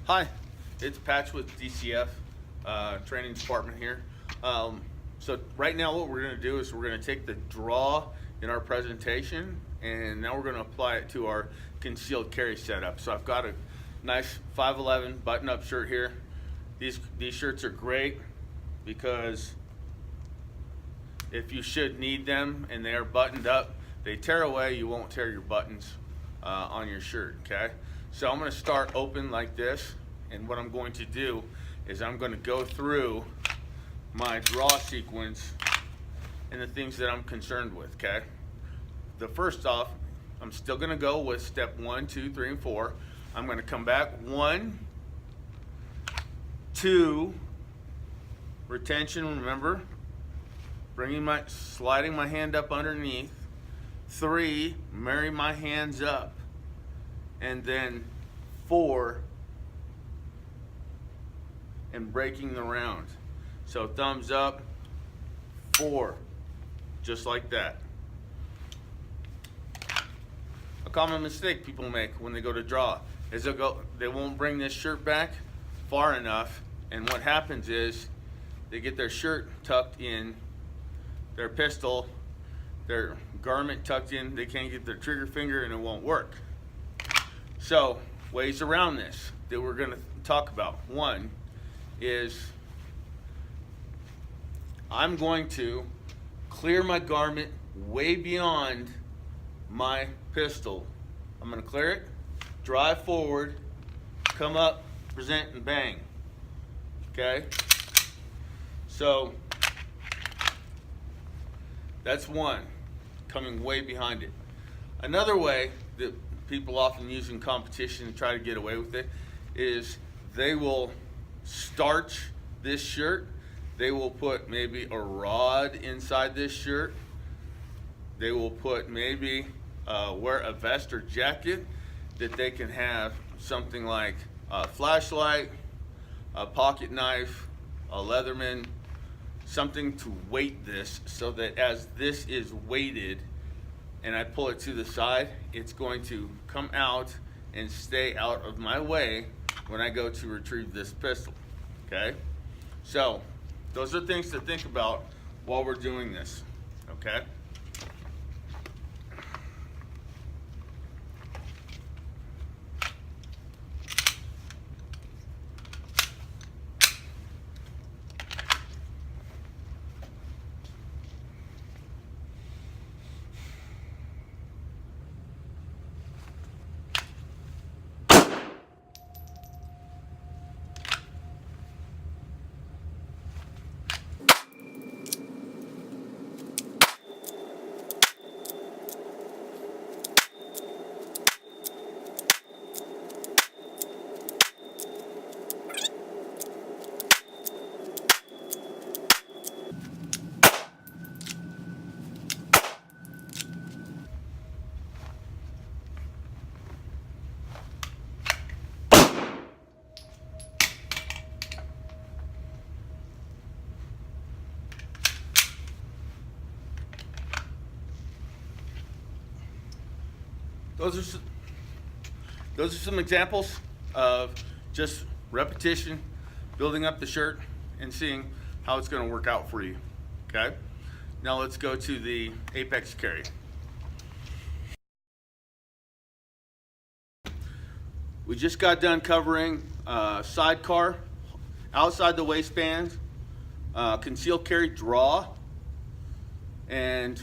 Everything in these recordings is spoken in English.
Hi, it's Patch with DCF training department here. So right now what we're going to do is we're going to take the draw in our presentation and now we're going to apply it to our concealed carry setup. So I've got a nice 511 button-up shirt here. These shirts are great because if you should need them and they are buttoned up, they tear away, you won't tear your buttons on your shirt, okay? So I'm going to start open like this, and what I'm going to do is I'm going to go through my draw sequence and the things that I'm concerned with, okay? The first off, I'm still going to go with step 1, 2, 3, and 4. I'm going to come back 1, 2, retention, remember, sliding my hand up underneath. 3, marry my hands up. And then 4, and breaking the round. So thumbs up, 4, just like that. A common mistake people make when they go to draw is they won't bring this shirt back far enough, and what happens is they get their shirt tucked in, their pistol, their garment tucked in, they can't get their trigger finger and it won't work. So, ways around this that we're going to talk about. One is I'm going to clear my garment way beyond my pistol. I'm going to clear it, drive forward, come up, present, and bang. Okay? So, that's one, coming way behind it. Another way that people often use in competition to try to get away with it is they will starch this shirt. They will put maybe a rod inside this shirt. They will put maybe wear a vest or jacket that they can have something like a flashlight, a pocket knife, a Leatherman, something to weight this so that as this is weighted and I pull it to the side, it's going to come out and stay out of my way when I go to retrieve this pistol, okay? So, those are things to think about while we're doing this, okay? Those are some examples of just repetition, building up the shirt, and seeing how it's going to work out for you, okay? Now let's go to the apex carry. We just got done covering sidecar, outside the waistband, concealed carry draw, and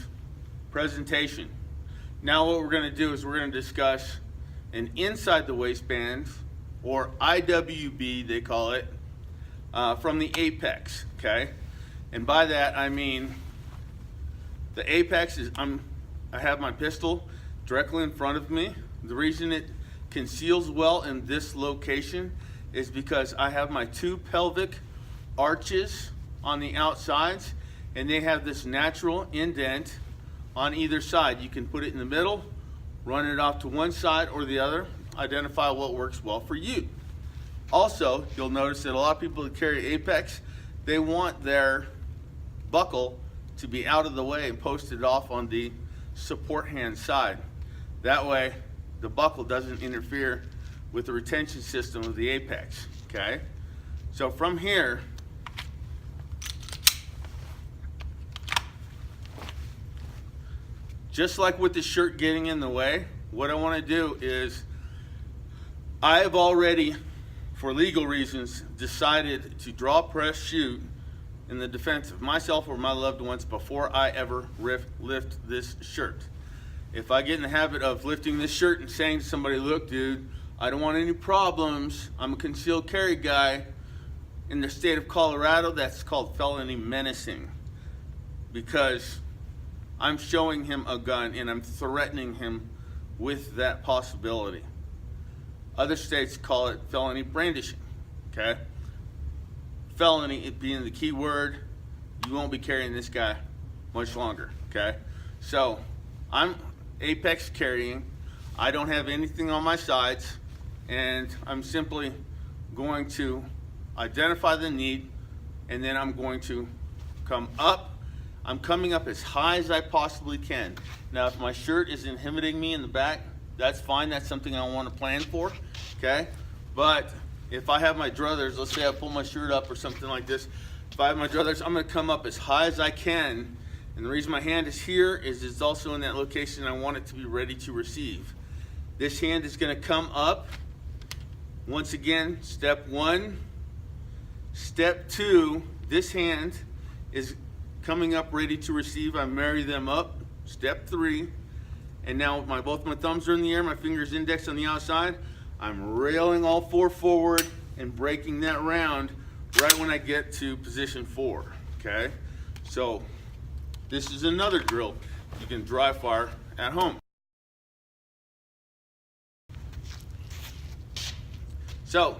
presentation. Now what we're going to do is we're going to discuss an inside the waistband, or IWB they call it, from the apex, okay? And by that I mean the apex is I have my pistol directly in front of me. The reason it conceals well in this location is because I have my 2 pelvic arches on the outsides, and they have this natural indent on either side. You can put it in the middle, run it off to one side or the other, identify what works well for you. Also, you'll notice that a lot of people that carry apex, they want their buckle to be out of the way and posted off on the support hand side. That way, the buckle doesn't interfere with the retention system of the apex, okay? So from here, just like with the shirt getting in the way, what I want to do is, I have already, for legal reasons, decided to draw, press, shoot in the defense of myself or my loved ones before I ever lift this shirt. If I get in the habit of lifting this shirt and saying to somebody, look dude, I don't want any problems, I'm a concealed carry guy, in the state of Colorado, that's called felony menacing, because I'm showing him a gun and I'm threatening him with that possibility. Other states call it felony brandishing, okay? Felony, it being the key word, you won't be carrying this guy much longer, okay? So, I'm apex carrying, I don't have anything on my sides, and I'm simply going to identify the need, and then I'm going to come up. I'm coming up as high as I possibly can. Now, if my shirt is inhibiting me in the back, that's fine. That's something I want to plan for, okay? But if I have my druthers, let's say I pull my shirt up or something like this, if I have my druthers, I'm going to come up as high as I can. And the reason my hand is here is it's also in that location I want it to be ready to receive. This hand is going to come up. Once again, step one. Step two, this hand is coming up ready to receive. I marry them up. Step three. And now both my thumbs are in the air, my fingers index on the outside. I'm railing all four forward and breaking that round right when I get to position 4, okay? So this is another drill you can dry fire at home. So,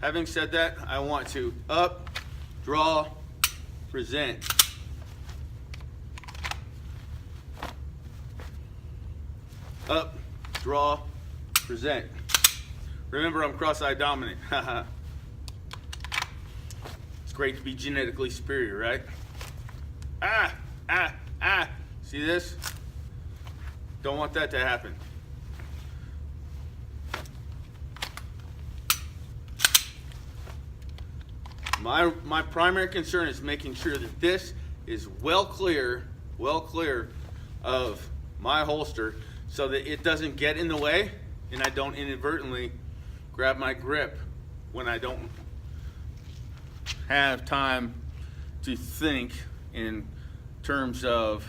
having said that, I want to up, draw, present. Up, draw, present. Remember, I'm cross-eyed dominant. It's great to be genetically superior, right? Ah, ah, ah. See this? Don't want that to happen. My primary concern is making sure that this is well clear of my holster, so that it doesn't get in the way and I don't inadvertently grab my grip when I don't have time to think in terms of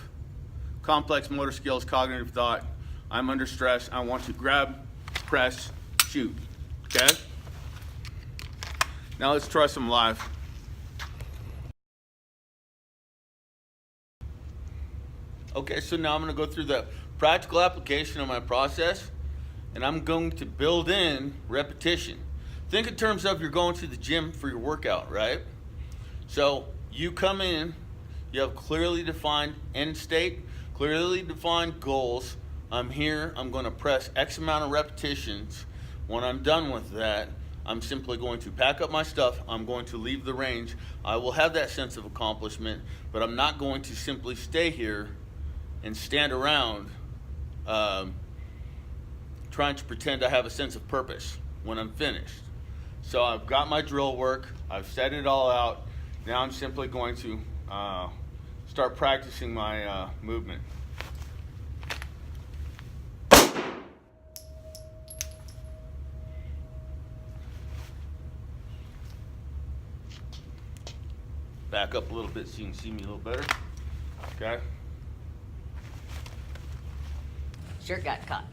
complex motor skills, cognitive thought. I'm under stress. I want to grab, press, shoot. Okay? Now let's try some live. Okay, so now I'm going to go through the practical application of my process, and I'm going to build in repetition. Think in terms of you're going to the gym for your workout, right? So you come in, you have clearly defined end state, clearly defined goals. I'm here, I'm going to press X amount of repetitions. When I'm done with that, I'm simply going to pack up my stuff, I'm going to leave the range. I will have that sense of accomplishment, but I'm not going to simply stay here and stand around trying to pretend I have a sense of purpose when I'm finished. So I've got my drill work, I've set it all out. Now I'm simply going to start practicing my movement. Back up a little bit so you can see me a little better. Okay. Shirt got caught.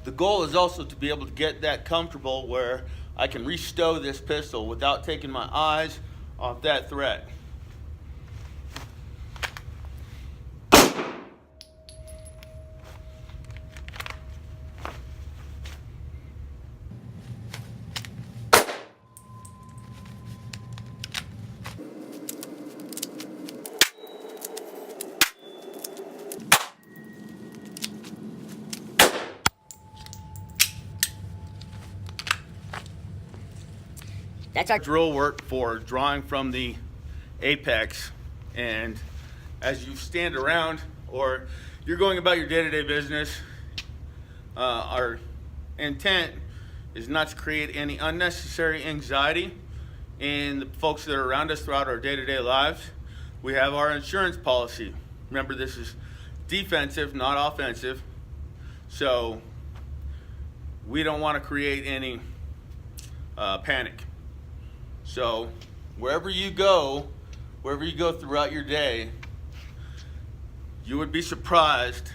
The goal is also to be able to get that comfortable where I can restow this pistol without taking my eyes off that threat. That's our drill work for drawing from the apex. And as you stand around or you're going about your day-to-day business, our intent is not to create any unnecessary anxiety in the folks that are around us throughout our day-to-day lives. We have our insurance policy. Remember, this is defensive, not offensive. So we don't want to create any panic. So wherever you go throughout your day, you would be surprised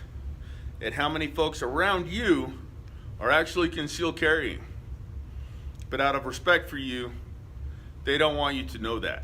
at how many folks around you are actually concealed carrying. But out of respect for you, they don't want you to know that.